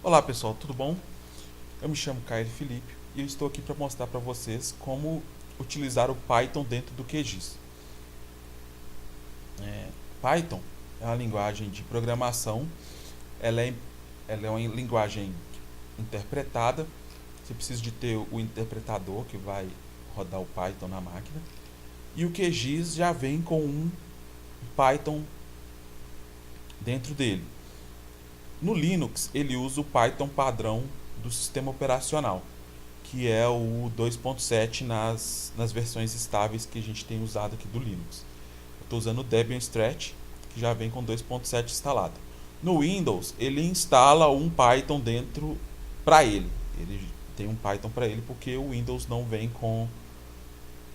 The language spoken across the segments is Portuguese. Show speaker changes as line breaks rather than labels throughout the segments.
Olá pessoal, tudo bom? Eu me chamo Caio Felipe e eu estou aqui para mostrar para vocês como utilizar o Python dentro do QGIS. Python é uma linguagem de programação, ela é, ela é uma linguagem interpretada, você precisa de ter o interpretador que vai rodar o Python na máquina, e o QGIS já vem com um Python dentro dele. No Linux, ele usa o Python padrão do sistema operacional, que é o 2.7 nas versões estáveis que a gente tem usado aqui do Linux. Eu estou usando o Debian Stretch, que já vem com 2.7 instalado. No Windows, ele instala um Python dentro para ele. Ele tem um Python para ele porque o Windows não vem com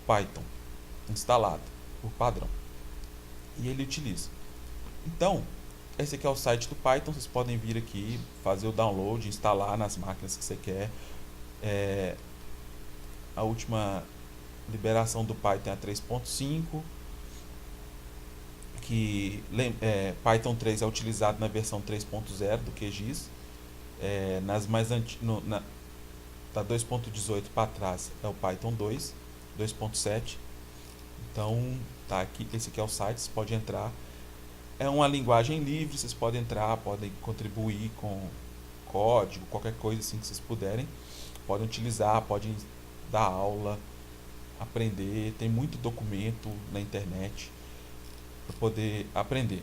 Python instalado por padrão. E ele utiliza. Então, esse aqui é o site do Python. Vocês podem vir aqui, fazer o download, instalar nas máquinas que você quer. A última liberação do Python é a 3.5, que Python 3 é utilizado na versão 3.0 do QGIS. Nas mais da 2.18 para trás é o Python 2, 2.7. Então, tá aqui, esse aqui é o site, você pode entrar. É uma linguagem livre, vocês podem entrar, podem contribuir com código, qualquer coisa assim que vocês puderem. Podem utilizar, podem dar aula, aprender. Tem muito documento na internet para poder aprender.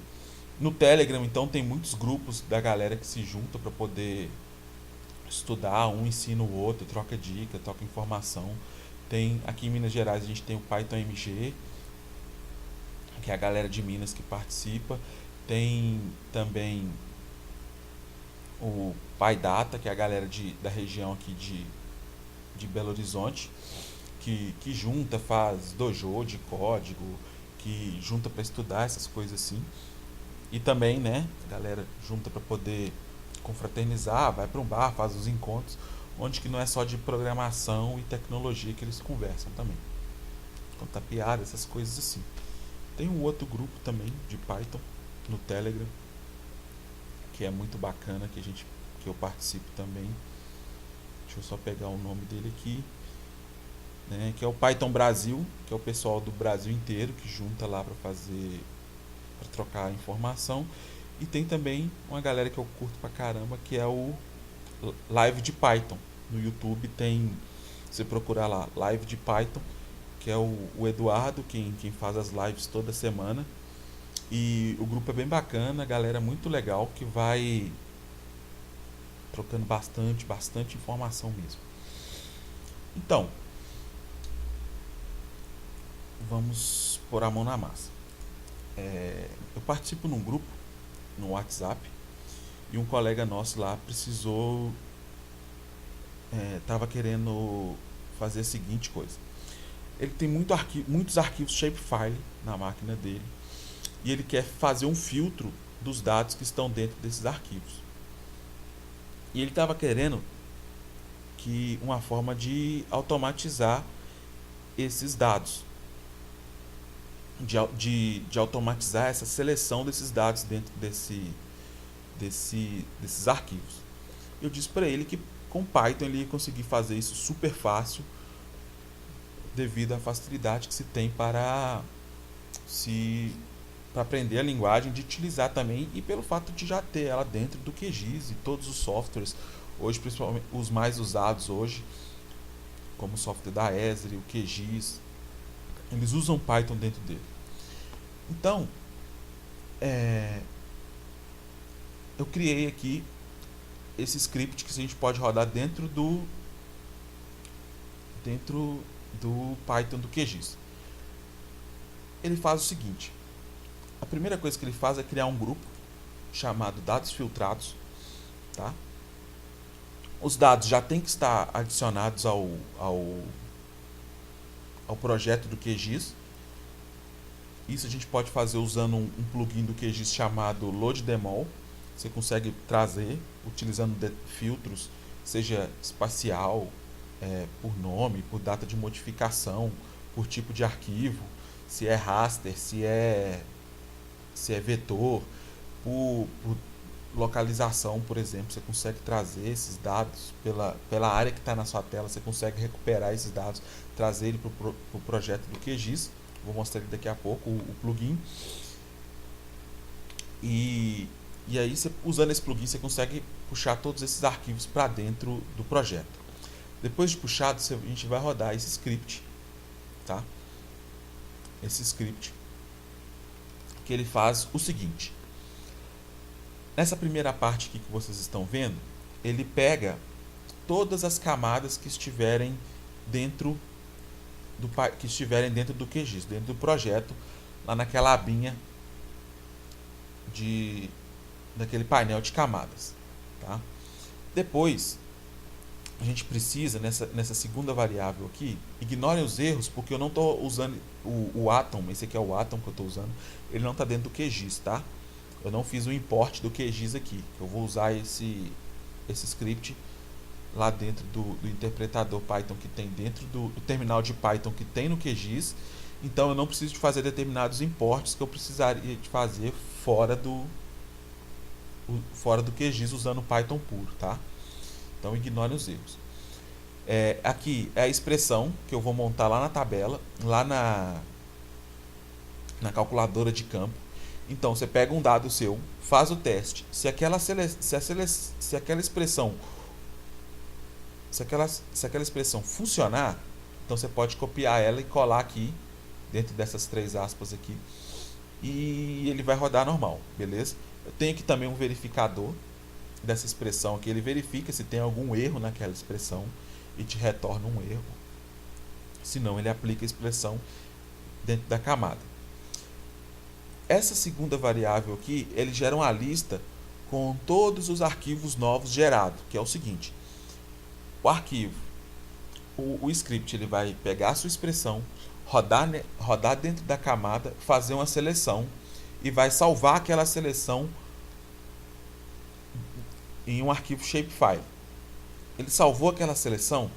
No Telegram, então, tem muitos grupos da galera que se junta para poder estudar, um ensina o outro, troca dica, troca informação. Tem aqui em Minas Gerais a gente tem o Python MG, que é a galera de Minas que participa. Tem também o PyData, que é a galera da região aqui de Belo Horizonte, que junta, faz dojo de código, que junta para estudar essas coisas assim. E também, né, a galera junta para poder confraternizar, vai para um bar, faz os encontros, onde que não é só de programação e tecnologia que eles conversam também. Contar piada, essas coisas assim. Tem um outro grupo também de Python no Telegram, que é muito bacana, que eu participo também. Deixa eu só pegar o nome dele aqui, né, que é o Python Brasil, que é o pessoal do Brasil inteiro que junta lá para trocar informação. E tem também uma galera que eu curto pra caramba, que é o Live de Python. No YouTube tem, você procurar lá, Live de Python, que é o Eduardo, quem faz as lives toda semana. E o grupo é bem bacana, a galera muito legal, que vai trocando bastante informação mesmo. Então, vamos pôr a mão na massa. Eu participo num grupo no WhatsApp e um colega nosso lá precisou, estava querendo fazer a seguinte coisa. Ele tem muitos arquivos shapefile na máquina dele e ele quer fazer um filtro dos dados que estão dentro desses arquivos. E ele estava querendo que uma forma de automatizar esses dados, de automatizar essa seleção desses dados dentro desses arquivos. Eu disse para ele que com Python ele ia conseguir fazer isso super fácil, devido à facilidade que se tem para aprender a linguagem, de utilizar também, e pelo fato de já ter ela dentro do QGIS e todos os softwares hoje, principalmente os mais usados hoje, como o software da Esri, o QGIS, eles usam Python dentro dele. Então, eu criei aqui esse script que a gente pode rodar dentro do Python do QGIS. Ele faz o seguinte: a primeira coisa que ele faz é criar um grupo chamado dados filtrados, tá? Os dados já tem que estar adicionados ao projeto do QGIS. Isso a gente pode fazer usando um plugin do QGIS chamado LoadDemol. Você consegue trazer utilizando filtros, seja espacial, por nome, por data de modificação, por tipo de arquivo, se é raster, se é vetor, por localização, por exemplo, você consegue trazer esses dados pela área que está na sua tela, você consegue recuperar esses dados, trazer ele para o projeto do QGIS. Vou mostrar ele daqui a pouco, o plugin. E aí, usando esse plugin, você consegue puxar todos esses arquivos para dentro do projeto. Depois de puxado, a gente vai rodar esse script, tá? Esse script que ele faz o seguinte. Nessa primeira parte aqui que vocês estão vendo, ele pega todas as camadas que estiverem dentro do QGIS, dentro do projeto, lá naquela abinha daquele painel de camadas, tá? Depois, a gente precisa, nessa segunda variável aqui, ignorem os erros, porque eu não estou usando o Atom, esse aqui é o Atom que eu estou usando, ele não está dentro do QGIS, tá? Eu não fiz o import do QGIS aqui, eu vou usar esse script lá dentro do interpretador Python que tem dentro do terminal de Python que tem no QGIS, então eu não preciso de fazer determinados imports que eu precisaria de fazer fora do QGIS usando Python puro, tá? Então ignore os erros. Aqui é a expressão que eu vou montar lá na tabela, lá na calculadora de campo. Então você pega um dado seu, faz o teste. Se aquela expressão funcionar, então você pode copiar ela e colar aqui dentro dessas 3 aspas aqui e ele vai rodar normal, beleza? Eu tenho aqui também um verificador dessa expressão aqui, ele verifica se tem algum erro naquela expressão e te retorna um erro. Senão ele aplica a expressão dentro da camada. Essa segunda variável aqui, ele gera uma lista com todos os arquivos novos gerados, que é o seguinte: o arquivo, o script, ele vai pegar a sua expressão, rodar dentro da camada, fazer uma seleção e vai salvar aquela seleção em um arquivo shapefile. Ele salvou aquela seleção,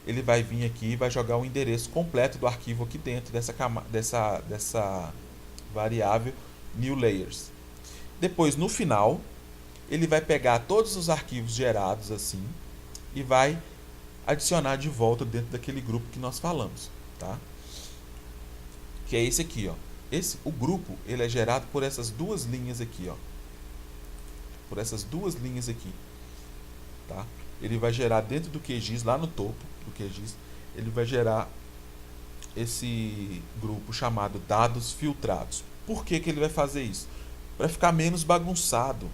ele vai vir aqui e vai jogar o endereço completo do arquivo aqui dentro dessa variável new layers. Depois, no final, ele vai pegar todos os arquivos gerados assim e vai adicionar de volta dentro daquele grupo que nós falamos, tá? Que é esse aqui, ó. O grupo, ele é gerado por essas duas linhas aqui, ó. Por essas duas linhas aqui, tá? Ele vai gerar dentro do QGIS, lá no topo do QGIS, ele vai gerar esse grupo chamado dados filtrados. Por que ele vai fazer isso? Para ficar menos bagunçado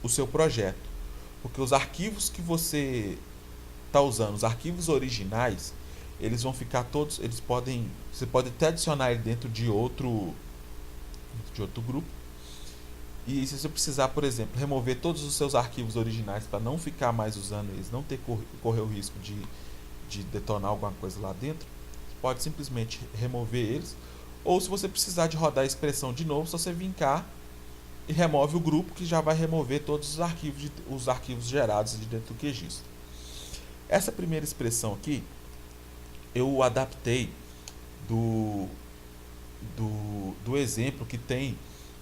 o seu projeto. Porque os arquivos que você está usando, os arquivos originais, eles vão ficar todos, você pode até adicionar ele dentro de outro grupo. E se você precisar, por exemplo, remover todos os seus arquivos originais para não ficar mais usando eles, não correr o risco de detonar alguma coisa lá dentro, você pode simplesmente remover eles. Ou se você precisar de rodar a expressão de novo, só você vir cá e remove o grupo, que já vai remover todos os arquivos gerados de dentro do QGIS. Essa primeira expressão aqui, eu adaptei do exemplo que tem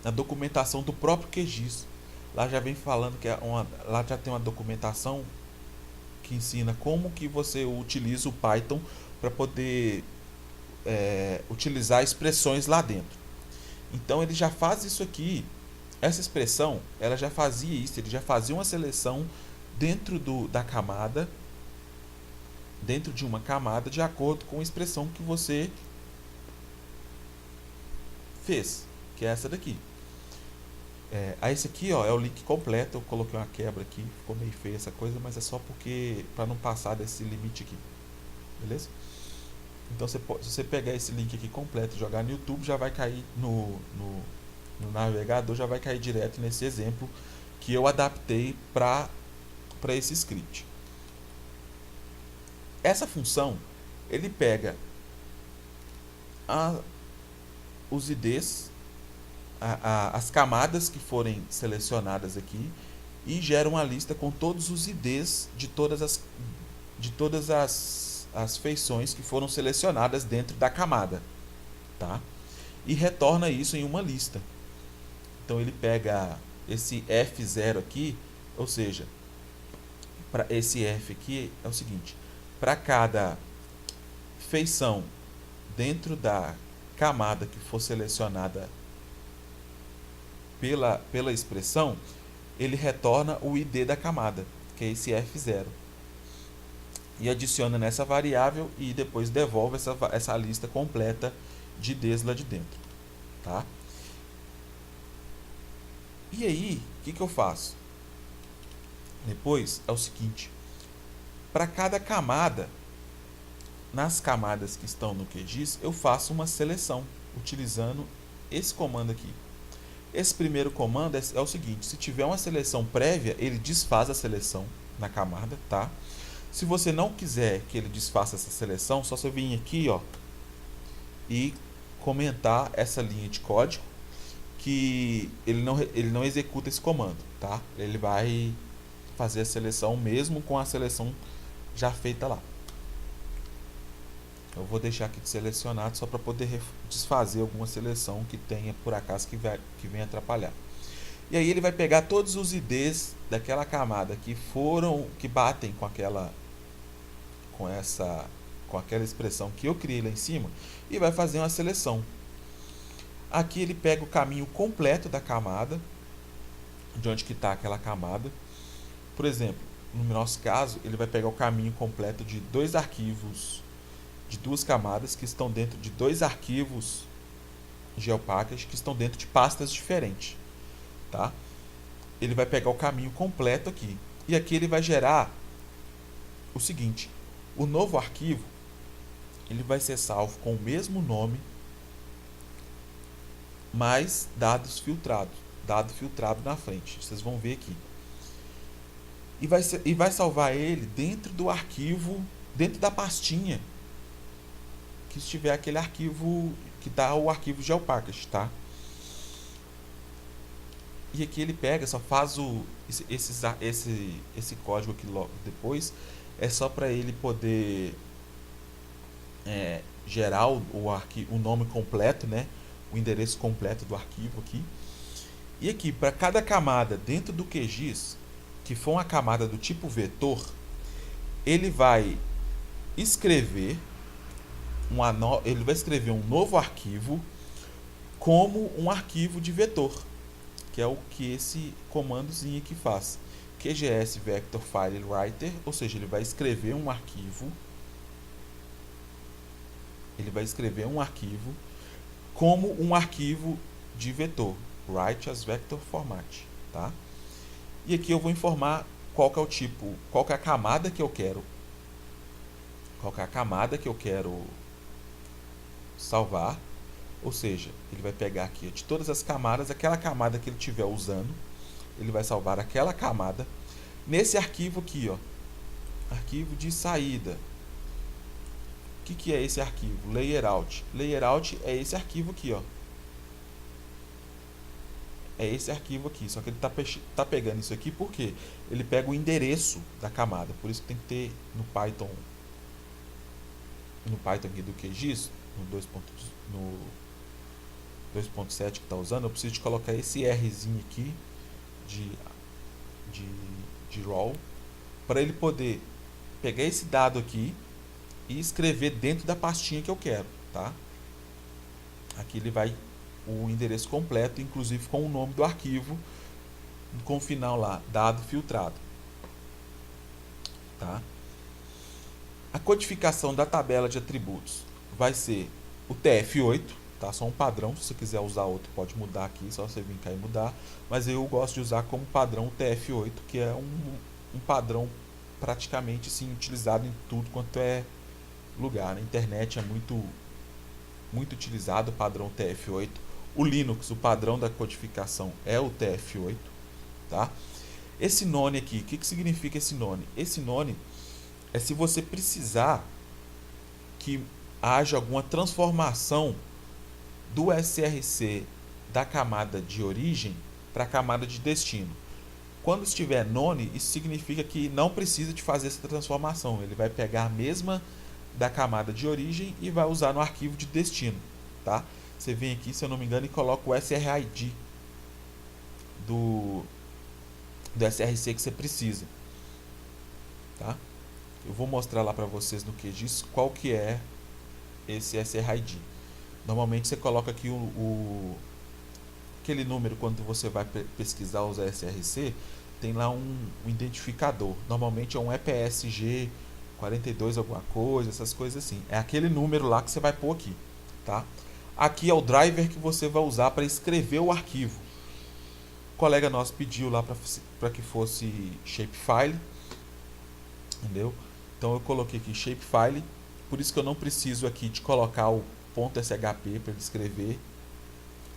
na documentação do próprio QGIS. Lá já vem falando que lá já tem uma documentação que ensina como que você utiliza o Python para poder utilizar expressões lá dentro. Então ele já faz isso aqui. Essa expressão, ela já fazia isso, ele já fazia uma seleção dentro da camada, dentro de uma camada, de acordo com a expressão que você fez, que é essa daqui. Esse aqui, ó, é o link completo. Eu coloquei uma quebra aqui, ficou meio feia essa coisa, mas é só porque para não passar desse limite aqui, beleza? Então se você pegar esse link aqui completo e jogar no YouTube, já vai cair no navegador, já vai cair direto nesse exemplo que eu adaptei para esse script. Essa função, ele pega os IDs, as camadas que forem selecionadas aqui, e gera uma lista com todos os IDs de todas as feições que foram selecionadas dentro da camada, tá? E retorna isso em uma lista. Então ele pega esse F0 aqui, ou seja, para esse F aqui é o seguinte: para cada feição dentro da camada que for selecionada pela expressão, ele retorna o ID da camada, que é esse F0. E adiciona nessa variável e depois devolve essa lista completa de IDs lá de dentro. Tá? E aí, o que eu faço? Depois é o seguinte: para cada camada, nas camadas que estão no QGIS, eu faço uma seleção utilizando esse comando aqui. Esse primeiro comando é o seguinte: se tiver uma seleção prévia, ele desfaz a seleção na camada, tá? Se você não quiser que ele desfaça essa seleção, só você vir aqui, ó, e comentar essa linha de código que ele não executa esse comando, tá? Ele vai fazer a seleção mesmo com a seleção já feita lá. Eu vou deixar aqui de selecionado só para poder desfazer alguma seleção que tenha por acaso que venha atrapalhar. E aí ele vai pegar todos os IDs daquela camada que batem com aquela expressão que eu criei lá em cima e vai fazer uma seleção. Aqui ele pega o caminho completo da camada, de onde que está aquela camada. Por exemplo, no nosso caso, ele vai pegar o caminho completo de dois arquivos, de duas camadas que estão dentro de dois arquivos GeoPackage que estão dentro de pastas diferentes, tá? Ele vai pegar o caminho completo aqui e aqui ele vai gerar o seguinte: o novo arquivo ele vai ser salvo com o mesmo nome, mais dado filtrado na frente. Vocês vão ver aqui. E vai salvar ele dentro do arquivo, dentro da pastinha que estiver aquele arquivo que está o arquivo GeoPackage, tá? E aqui ele pega, só faz esse código aqui logo depois, é só para ele poder gerar o nome completo, né? O endereço completo do arquivo aqui. E aqui, para cada camada dentro do QGIS, que for uma camada do tipo vetor, ele vai escrever um novo arquivo como um arquivo de vetor, que é o que esse comandozinho aqui faz. QGS Vector File Writer, ou seja, ele vai escrever um arquivo como um arquivo de vetor, write as vector format, tá? E aqui eu vou informar qual que é o tipo, qual que é a camada que eu quero, salvar, ou seja, ele vai pegar aqui de todas as camadas, aquela camada que ele estiver usando, ele vai salvar aquela camada nesse arquivo aqui, ó, arquivo de saída. O que é esse arquivo? Layerout. Layerout é esse arquivo aqui, ó. É esse arquivo aqui, só que ele tá pegando isso aqui porque ele pega o endereço da camada, por isso que tem que ter no Python aqui do QGIS, no 2.7 que está usando, eu preciso de colocar esse Rzinho aqui de raw, para ele poder pegar esse dado aqui e escrever dentro da pastinha que eu quero, tá? Aqui ele vai o endereço completo, inclusive com o nome do arquivo, com o final lá, dado filtrado, tá? A codificação da tabela de atributos vai ser o TF8, tá? Só um padrão. Se você quiser usar outro, pode mudar aqui, só você vir cá e mudar, mas eu gosto de usar como padrão o TF8, que é um padrão praticamente assim, utilizado em tudo quanto é lugar. Na internet é muito utilizado o padrão TF8. O Linux, o padrão da codificação é o TF8, tá? Esse none aqui, o que significa esse none? Esse none é se você precisar que haja alguma transformação do SRC da camada de origem para a camada de destino. Quando estiver none, isso significa que não precisa de fazer essa transformação. Ele vai pegar a mesma da camada de origem e vai usar no arquivo de destino, tá? Você vem aqui, se eu não me engano, e coloca o SRID do SRC que você precisa, tá? Eu vou mostrar lá para vocês no QGIS qual que é esse SRID. Normalmente você coloca aqui aquele número quando você vai pesquisar os SRC, tem lá um identificador. Normalmente é um EPSG 42 alguma coisa, essas coisas assim. É aquele número lá que você vai pôr aqui, tá? Aqui é o driver que você vai usar para escrever o arquivo. O colega nosso pediu lá para que fosse shapefile, entendeu? Então eu coloquei aqui shapefile, por isso que eu não preciso aqui de colocar o .shp para ele escrever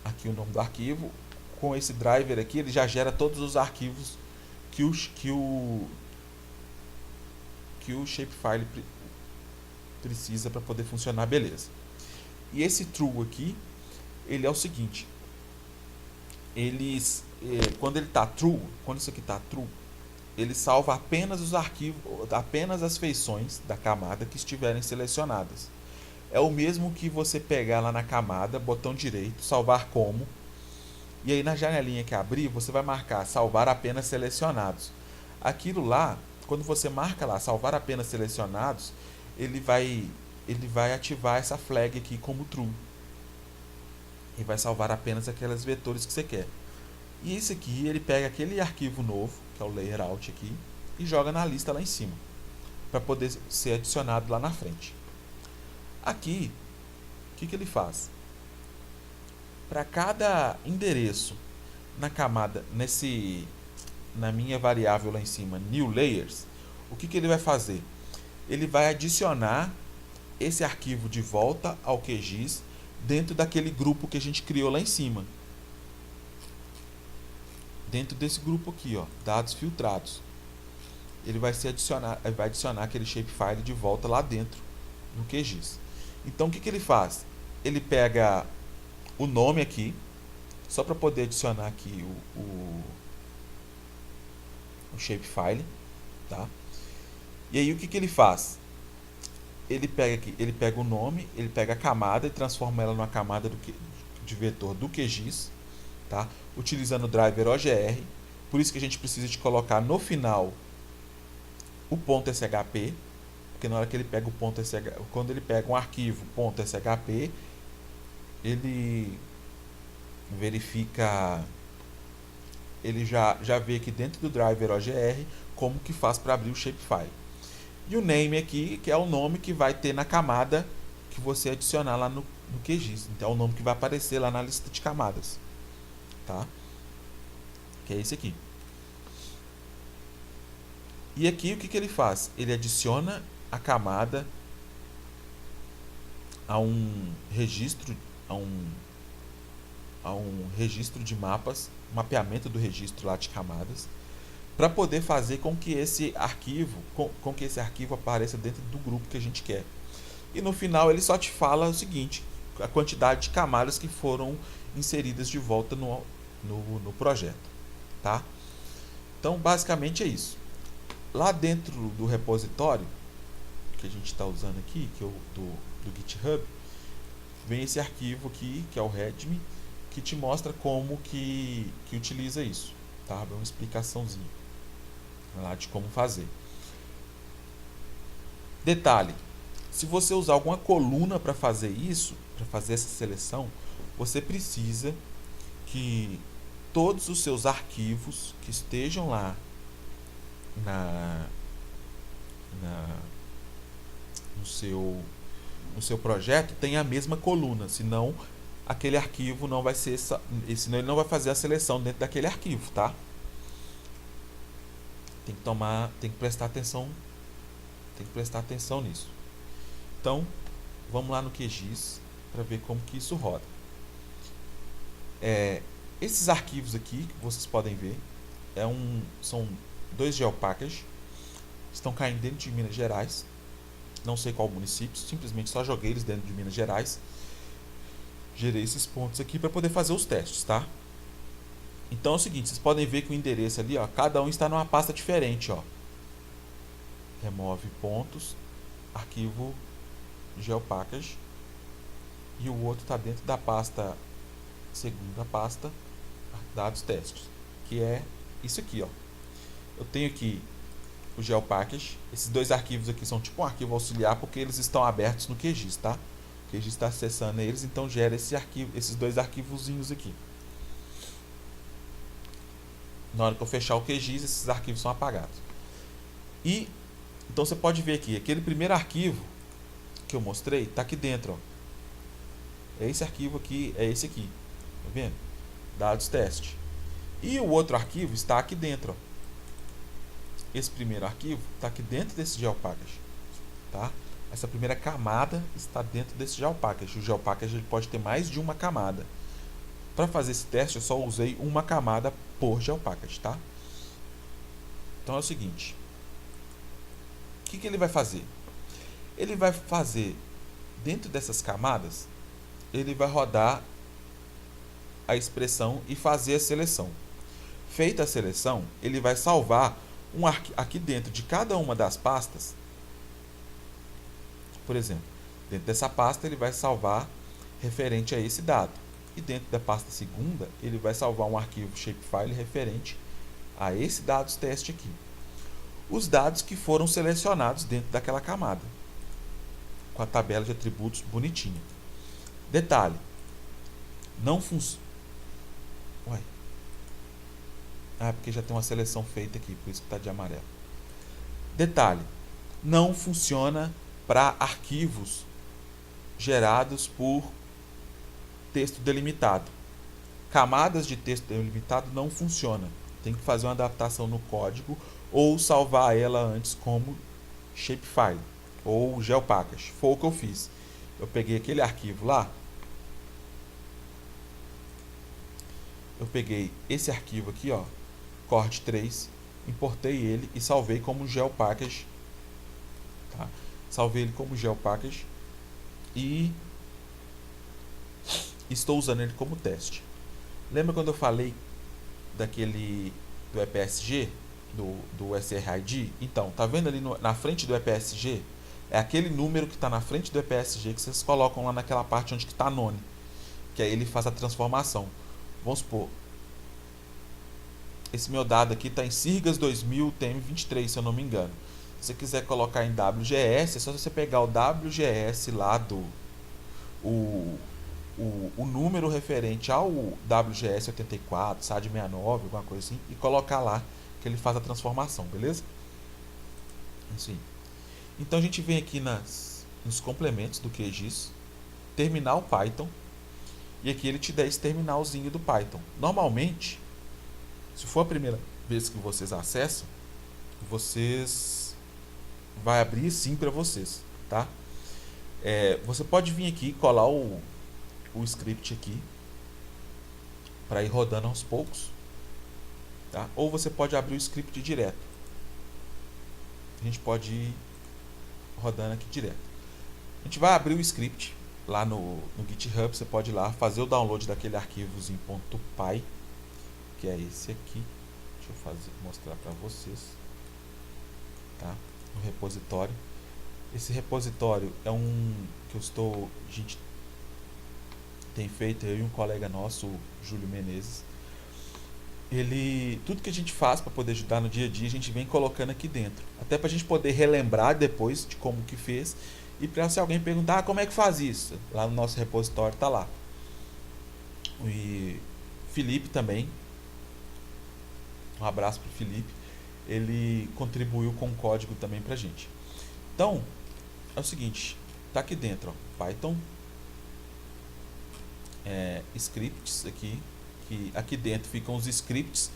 aqui o nome do arquivo. Com esse driver aqui, ele já gera todos os arquivos que o shapefile precisa para poder funcionar, beleza. E esse true aqui, ele é o seguinte, quando ele está true, quando isso aqui está true, ele salva apenas os arquivos, apenas as feições da camada que estiverem selecionadas. É o mesmo que você pegar lá na camada, botão direito, salvar como, e aí na janelinha que abrir, você vai marcar salvar apenas selecionados. Aquilo lá, quando você marca lá salvar apenas selecionados, ele vai ativar essa flag aqui como true. E vai salvar apenas aqueles vetores que você quer. E esse aqui, ele pega aquele arquivo novo, que é o layout aqui, e joga na lista lá em cima, para poder ser adicionado lá na frente. Aqui, o que ele faz? Para cada endereço na camada, na minha variável lá em cima, new layers, o que ele vai fazer? Ele vai adicionar esse arquivo de volta ao QGIS dentro daquele grupo que a gente criou lá em cima. Dentro desse grupo aqui, ó, dados filtrados. Ele vai adicionar aquele shapefile de volta lá dentro no QGIS. Então o que ele faz? Ele pega o nome aqui, só para poder adicionar aqui o shapefile, tá? E aí o que ele faz? Ele pega o nome, ele pega a camada e transforma ela numa camada de vetor do QGIS, tá? Utilizando o driver OGR. Por isso que a gente precisa de colocar no final o .shp, porque na hora que ele pega o .shp, quando ele pega um arquivo .shp, ele verifica, ele já vê aqui dentro do driver OGR como que faz para abrir o shapefile. E o name aqui, que é o nome que vai ter na camada que você adicionar lá no QGIS. Então é o nome que vai aparecer lá na lista de camadas, tá? Que é esse aqui. E aqui o que ele faz? Ele adiciona a camada a um registro, a um registro de mapas, mapeamento do registro lá de camadas, para poder fazer com que esse arquivo apareça dentro do grupo que a gente quer. E no final ele só te fala o seguinte: a quantidade de camadas que foram inseridas de volta no projeto, tá? Então basicamente é isso. Lá dentro do repositório que a gente está usando aqui, que é o do GitHub, vem esse arquivo aqui, que é o readme, que te mostra como que utiliza isso, tá? É uma explicaçãozinha lá de como fazer. Detalhe: se você usar alguma coluna para fazer isso, para fazer essa seleção, você precisa que todos os seus arquivos que estejam lá no seu projeto tenha a mesma coluna, senão aquele arquivo não vai ser, senão ele não vai fazer a seleção dentro daquele arquivo, tá? Tem que prestar atenção nisso. Então, vamos lá no QGIS para ver como que isso roda. Esses arquivos aqui que vocês podem ver são 2 geopackages, estão caindo dentro de Minas Gerais. Não sei qual município, simplesmente só joguei eles dentro de Minas Gerais. Gerei esses pontos aqui para poder fazer os testes, tá? Então é o seguinte, vocês podem ver que o endereço ali, ó, cada um está numa pasta diferente, ó. Remove pontos, arquivo geopackage, e o outro está dentro da pasta, segunda pasta, dados testes, que é isso aqui, ó. Eu tenho aqui o GeoPackage. Esses dois arquivos aqui são tipo um arquivo auxiliar porque eles estão abertos no QGIS, tá? O QGIS está acessando eles, então gera esse arquivo, esses dois arquivozinhos aqui. Na hora que eu fechar o QGIS, esses arquivos são apagados. E então você pode ver aqui, aquele primeiro arquivo que eu mostrei está aqui dentro, ó. É esse arquivo aqui, é esse aqui. Tá vendo? Dados teste. E o outro arquivo está aqui dentro, ó. Esse primeiro arquivo está aqui dentro desse GeoPackage, tá? Essa primeira camada está dentro desse GeoPackage. O GeoPackage ele pode ter mais de uma camada. Para fazer esse teste, eu só usei uma camada por GeoPackage, tá? Então é o seguinte. O que ele vai fazer? Ele vai fazer, dentro dessas camadas, ele vai rodar a expressão e fazer a seleção. Feita a seleção, ele vai salvar aqui dentro de cada uma das pastas. Por exemplo, dentro dessa pasta ele vai salvar referente a esse dado. E dentro da pasta segunda, ele vai salvar um arquivo shapefile referente a esse dados teste aqui. Os dados que foram selecionados dentro daquela camada, com a tabela de atributos bonitinha. Detalhe, não funciona. Porque já tem uma seleção feita aqui, por isso que está de amarelo. Detalhe, não funciona para arquivos gerados por texto delimitado. Camadas de texto delimitado não funciona. Tem que fazer uma adaptação no código ou salvar ela antes como shapefile ou GeoPackage. Foi o que eu fiz. Eu peguei aquele arquivo lá. Eu peguei esse arquivo aqui, ó, Cord3, importei ele e salvei como GeoPackage, tá? Salvei ele como GeoPackage e estou usando ele como teste. Lembra quando eu falei do EPSG, do SRID? Então, tá vendo ali na frente do EPSG? É aquele número que está na frente do EPSG que vocês colocam lá naquela parte onde está none, que aí ele faz a transformação. Vamos supor, esse meu dado aqui está em Sirgas 2000 TM23, se eu não me engano. Se você quiser colocar em WGS, é só você pegar o WGS lá o número referente ao WGS 84, SAD 69, alguma coisa assim, e colocar lá que ele faz a transformação, beleza? Isso aí. Então a gente vem aqui nos complementos do QGIS, terminal Python, e aqui ele te dá esse terminalzinho do Python. Normalmente, se for a primeira vez que vocês acessam, vai abrir sim para vocês, tá? Você pode vir aqui e colar o script aqui para ir rodando aos poucos, tá? Ou você pode abrir o script direto. A gente pode ir rodando aqui direto. A gente vai abrir o script lá no GitHub. Você pode ir lá fazer o download daquele arquivozinho .py, que é esse aqui. Deixa eu mostrar para vocês, tá? No repositório. Esse repositório é que a gente tem feito, eu e um colega nosso, o Júlio Menezes. Tudo que a gente faz para poder ajudar no dia a dia, a gente vem colocando aqui dentro. Até para a gente poder relembrar depois de como que fez. E para se alguém perguntar, como é que faz isso? Lá no nosso repositório tá lá. E Felipe também. Um abraço para o Felipe. Ele contribuiu com o código também pra gente. Então, é o seguinte. Tá aqui dentro, ó, Python. Scripts aqui. Que aqui dentro ficam os scripts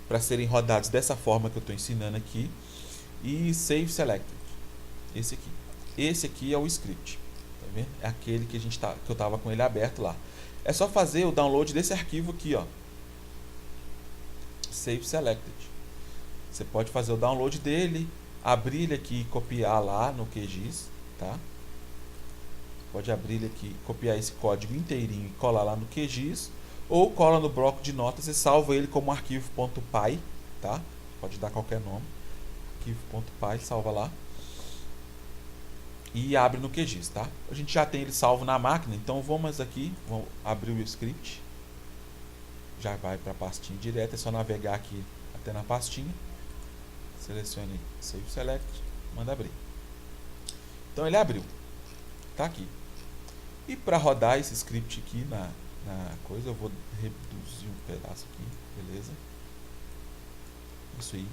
para serem rodados dessa forma que eu estou ensinando aqui. E Save Selected. Esse aqui é o script. Tá vendo? É aquele que que eu estava com ele aberto lá. É só fazer o download desse arquivo aqui, ó. Save Selected. Você pode fazer o download dele, abrir ele aqui e copiar lá no QGIS, tá? Pode abrir ele aqui, copiar esse código inteirinho e colar lá no QGIS, ou cola no bloco de notas e salva ele como arquivo .py, tá? Pode dar qualquer nome. Arquivo.py, salva lá. E abre no QGIS, tá? A gente já tem ele salvo na máquina, então vamos abrir o script. já vai para a pastinha direta. É só navegar aqui até na pastinha, selecione Save Select, manda abrir. Então ele abriu, tá aqui. E para rodar esse script aqui na coisa, eu vou reduzir um pedaço aqui, beleza? Isso aí.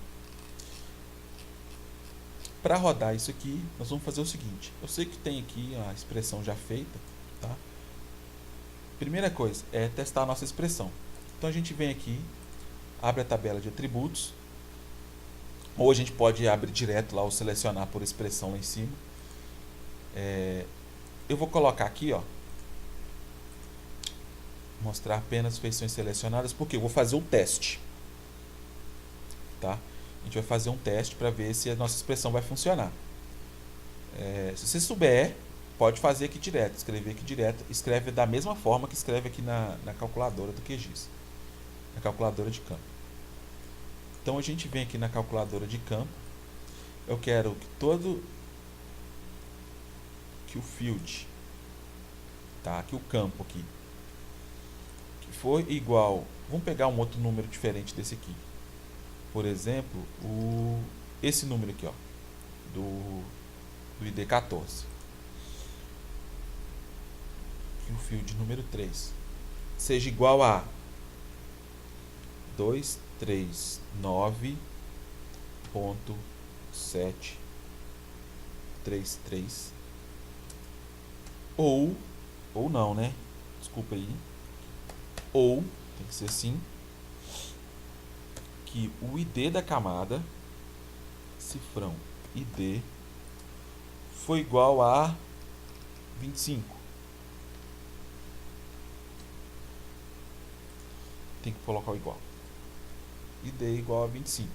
Para rodar isso aqui, nós vamos fazer o seguinte. Eu sei que tem aqui a expressão já feita, tá? Primeira coisa é testar a nossa expressão. Então a gente vem aqui, abre a tabela de atributos, ou a gente pode abrir direto lá ou selecionar por expressão lá em cima. Eu vou colocar aqui, ó, mostrar apenas feições selecionadas, porque eu vou fazer o teste, tá? A gente vai fazer um teste para ver se a nossa expressão vai funcionar. Se você souber, pode fazer aqui direto, escrever aqui direto, escreve da mesma forma que escreve aqui na calculadora do QGIS, na calculadora de campo. Então a gente vem aqui na calculadora de campo, eu quero que o field, tá? Que o campo aqui, que for igual, vamos pegar um outro número diferente desse aqui. Por exemplo, esse número aqui, ó, do ID 14. Que o field número 3 seja igual a 239.733 ou não, né? Desculpa aí. Ou tem que ser assim, que o ID da camada, cifrão ID, foi igual a 25. Tem que colocar o igual. ID igual a 25.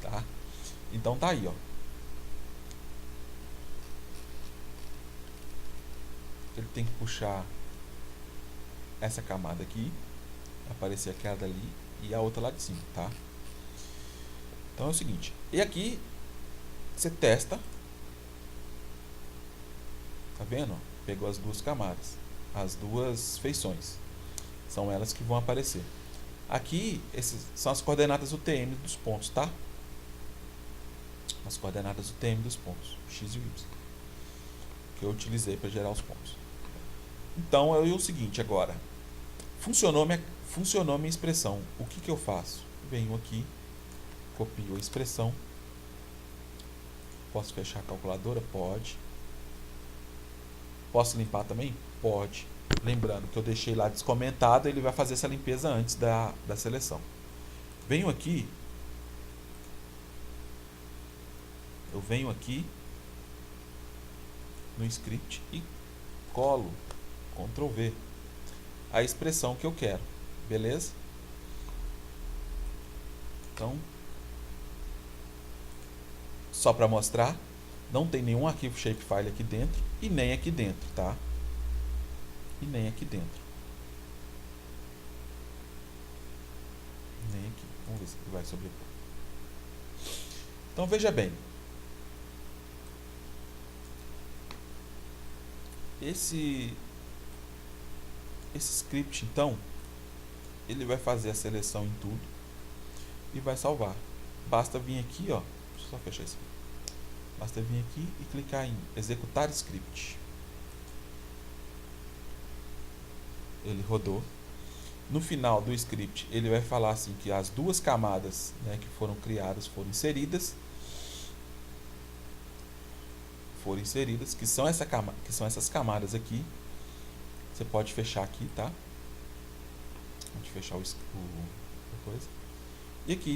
Tá? Então tá aí, ó. Ele tem que puxar essa camada aqui, aparecer aquela dali e a outra lá de cima, tá? Então é o seguinte, e aqui você testa, tá vendo? Pegou as duas camadas, as duas feições, são elas que vão aparecer. Aqui, essas são as coordenadas UTM dos pontos, tá? As coordenadas UTM dos pontos, X e Y, que eu utilizei para gerar os pontos. Então, é o seguinte agora. Funcionou minha expressão. O que eu faço? Venho aqui, copio a expressão. Posso fechar a calculadora? Pode. Posso limpar também? Pode. Lembrando que eu deixei lá descomentado, ele vai fazer essa limpeza antes da seleção. Venho aqui. Eu venho aqui no script e colo Ctrl V a expressão que eu quero, beleza? Então, só para mostrar, não tem nenhum arquivo shapefile aqui dentro e nem aqui dentro, tá? E nem aqui dentro. Nem aqui. Vamos ver se vai sobrepor. Então veja bem. Esse script, então, ele vai fazer a seleção em tudo e vai salvar. Basta vir aqui, ó, deixa eu só fechar isso aqui. Basta vir aqui e clicar em executar script. Ele rodou. No final do script, ele vai falar assim que as duas camadas, né, que foram criadas foram inseridas, que são essas camadas aqui. Você pode fechar aqui, tá? Pode fechar a coisa. E aqui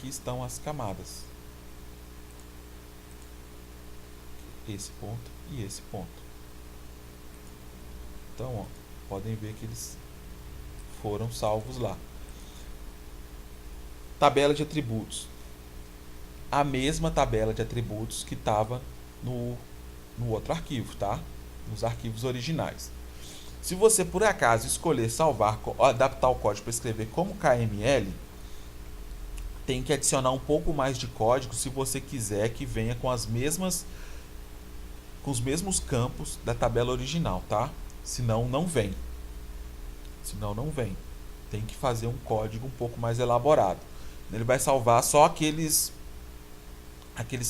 estão as camadas. Esse ponto e esse ponto. Então, ó, podem ver que eles foram salvos lá. Tabela de atributos. A mesma tabela de atributos que estava no outro arquivo, tá? nos arquivos originais. Se você por acaso escolher salvar, adaptar o código para escrever como KML, tem que adicionar um pouco mais de código se você quiser que venha com as mesmas, com os mesmos campos da tabela original, tá? Senão não vem. Senão não vem. Tem que fazer um código um pouco mais elaborado. Ele vai salvar só aqueles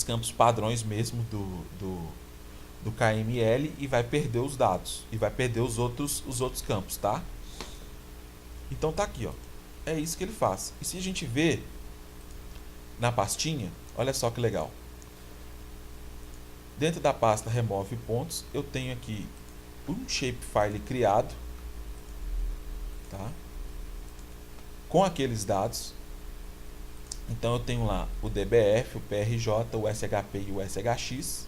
campos padrões mesmo do KML e vai perder os dados e vai perder os outros campos, tá? Então tá aqui, ó. É isso que ele faz. E se a gente ver na pastinha, olha só que legal. Dentro da pasta remove pontos, eu tenho aqui um shapefile criado, tá? Com aqueles dados. Então eu tenho lá o DBF, o PRJ, o SHP e o SHX,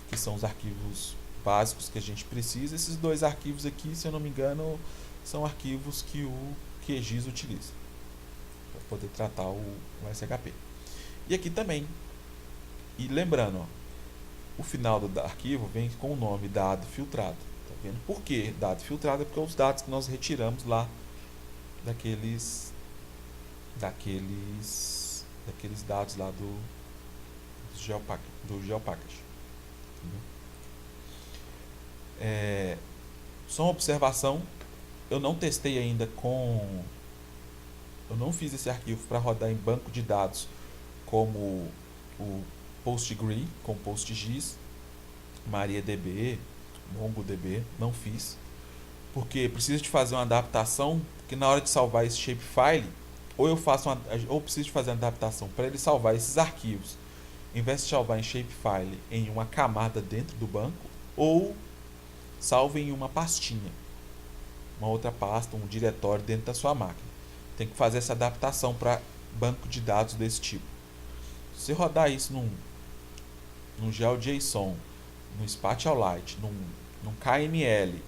que são os arquivos básicos que a gente precisa. Esses dois arquivos aqui, se eu não me engano, são arquivos que o QGIS utiliza para poder tratar o SHP. E aqui também. E lembrando, ó, o final do arquivo vem com o nome dado filtrado. Tá vendo? Por que dado filtrado? É porque os dados que nós retiramos lá daqueles dados lá do GeoPackage. Só uma observação, eu não testei ainda eu não fiz esse arquivo para rodar em banco de dados como o PostgRE com PostGIS, MariaDB, MongoDB, não fiz, porque preciso de fazer uma adaptação, que na hora de salvar esse shapefile, ou preciso de fazer uma adaptação para ele salvar esses arquivos, em vez de salvar em shapefile em uma camada dentro do banco, ou salve em uma pastinha, uma outra pasta, um diretório dentro da sua máquina. Tem que fazer essa adaptação para banco de dados desse tipo. Se rodar isso num GeoJSON, no SpatiaLite, num KML,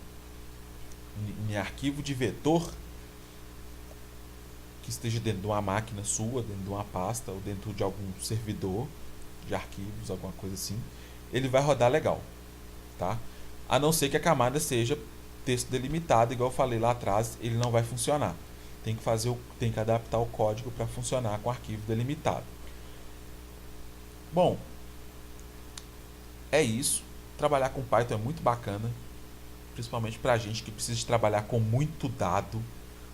em arquivo de vetor, que esteja dentro de uma máquina sua, dentro de uma pasta, ou dentro de algum servidor de arquivos, alguma coisa assim, ele vai rodar legal, tá? A não ser que a camada seja texto delimitado, igual eu falei lá atrás, ele não vai funcionar. Tem que adaptar o código para funcionar com arquivo delimitado. Bom, é isso. Trabalhar com Python é muito bacana, principalmente para a gente que precisa de trabalhar com muito dado.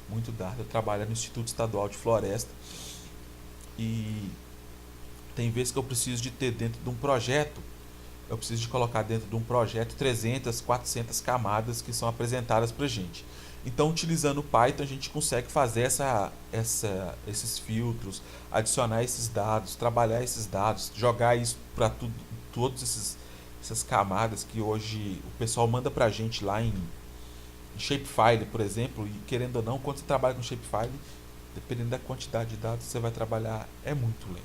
Muito dado. Eu trabalho no Instituto Estadual de Floresta e tem vezes que eu preciso de ter dentro de um projeto, eu preciso de colocar dentro de um projeto 300, 400 camadas que são apresentadas para a gente. Então, utilizando o Python, a gente consegue fazer esses filtros, adicionar esses dados, trabalhar esses dados, jogar isso para todas essas camadas que hoje o pessoal manda para a gente lá em shapefile, por exemplo. E querendo ou não, quando você trabalha com shapefile, dependendo da quantidade de dados que você vai trabalhar, é muito lento.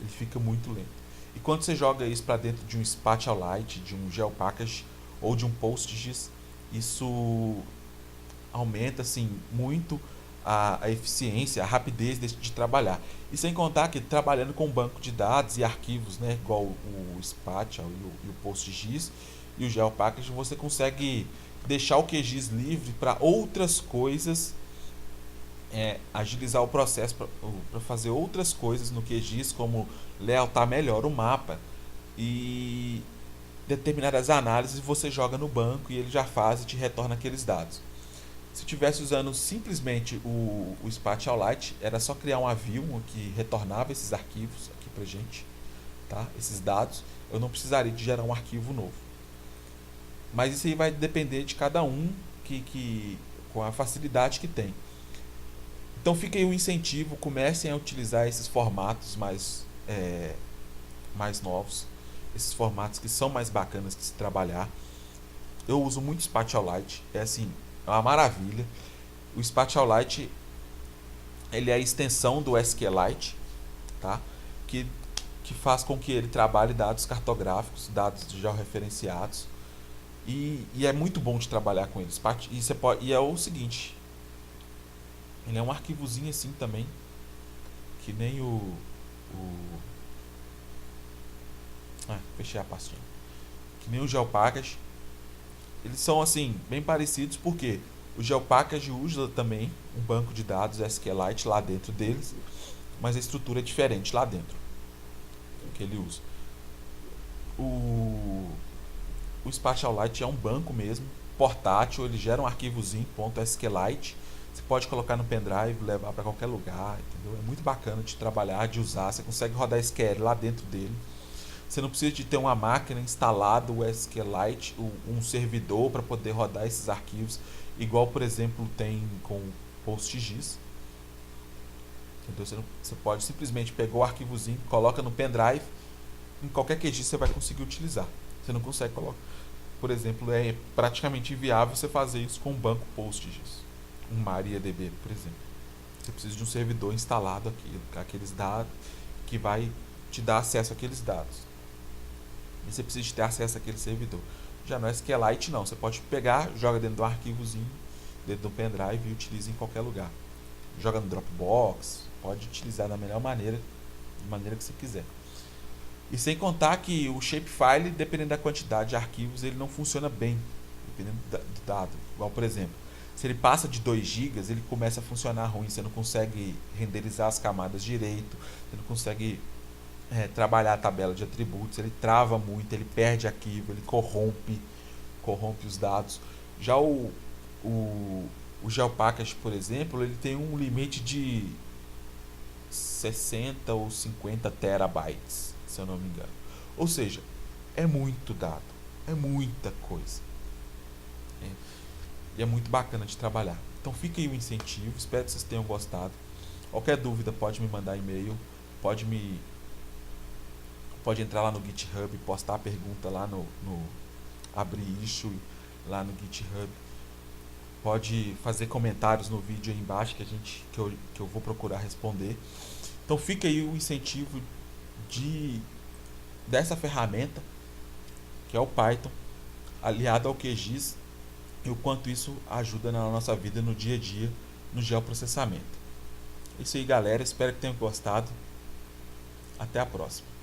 Ele fica muito lento. E quando você joga isso para dentro de um SpatiaLite, de um GeoPackage ou de um PostGIS, isso aumenta assim muito a eficiência, a rapidez de trabalhar. E sem contar que trabalhando com banco de dados e arquivos, né, igual o Spatial e o PostGIS e o GeoPackage, você consegue deixar o QGIS livre para outras coisas, agilizar o processo para fazer outras coisas no QGIS, como layoutar melhor o mapa e determinadas análises você joga no banco e ele já faz e te retorna aqueles dados. Se estivesse usando simplesmente o SpatiaLite, era só criar um avião que retornava esses arquivos aqui pra gente, tá? Esses dados, eu não precisaria de gerar um arquivo novo. Mas isso aí vai depender de cada um com a facilidade que tem. Então fica aí o incentivo, comecem a utilizar esses formatos mais novos, esses formatos que são mais bacanas de se trabalhar. Eu uso muito SpatiaLite, é uma maravilha. O SpatiaLite, ele é a extensão do SQLite, tá? Que faz com que ele trabalhe dados cartográficos, dados georreferenciados. E é muito bom de trabalhar com ele. E é o seguinte, ele é um arquivozinho assim também, que nem fechei a pastinha. que nem o GeoPackage. Eles são assim bem parecidos porque o GeoPackage usa também um banco de dados SQLite lá dentro deles, mas a estrutura é diferente lá dentro que ele usa. O Spatialite é um banco mesmo, portátil, ele gera um arquivozinho .SQLite. Você pode colocar no pendrive, levar para qualquer lugar, entendeu? É muito bacana de trabalhar, de usar. Você consegue rodar SQL lá dentro dele. Você não precisa de ter uma máquina instalada, o SQLite, um servidor para poder rodar esses arquivos, igual, por exemplo, tem com o PostGIS. Entendeu? Você pode simplesmente pegar o arquivozinho, coloca no pendrive, em qualquer QGIS você vai conseguir utilizar. Você não consegue colocar. Por exemplo, é praticamente inviável você fazer isso com um banco PostGIS, um MariaDB, por exemplo. Você precisa de um servidor instalado aqui, aqueles dados, que vai te dar acesso àqueles dados. E você precisa de ter acesso àquele servidor. Já no SQLite não, você pode pegar, joga dentro do arquivozinho, dentro do pendrive e utiliza em qualquer lugar. Joga no Dropbox, pode utilizar da melhor maneira, da maneira que você quiser. E sem contar que o shapefile, dependendo da quantidade de arquivos, ele não funciona bem, dependendo do dado. Igual, por exemplo, se ele passa de 2 GB, ele começa a funcionar ruim, você não consegue renderizar as camadas direito, você não consegue trabalhar a tabela de atributos, ele trava muito, ele perde arquivo, ele corrompe os dados. Já o GeoPackage, por exemplo, ele tem um limite de 60 ou 50 terabytes, se eu não me engano. Ou seja, é muito dado, é muita coisa. E é muito bacana de trabalhar. Então fica aí o incentivo, espero que vocês tenham gostado. Qualquer dúvida pode me mandar e-mail, pode entrar lá no GitHub, postar a pergunta lá no abrir issue lá no GitHub. Pode fazer comentários no vídeo aí embaixo que eu vou procurar responder. Então fica aí o incentivo dessa ferramenta que é o Python, aliado ao QGIS, e o quanto isso ajuda na nossa vida no dia a dia no geoprocessamento. É isso aí, galera, espero que tenham gostado. Até a próxima.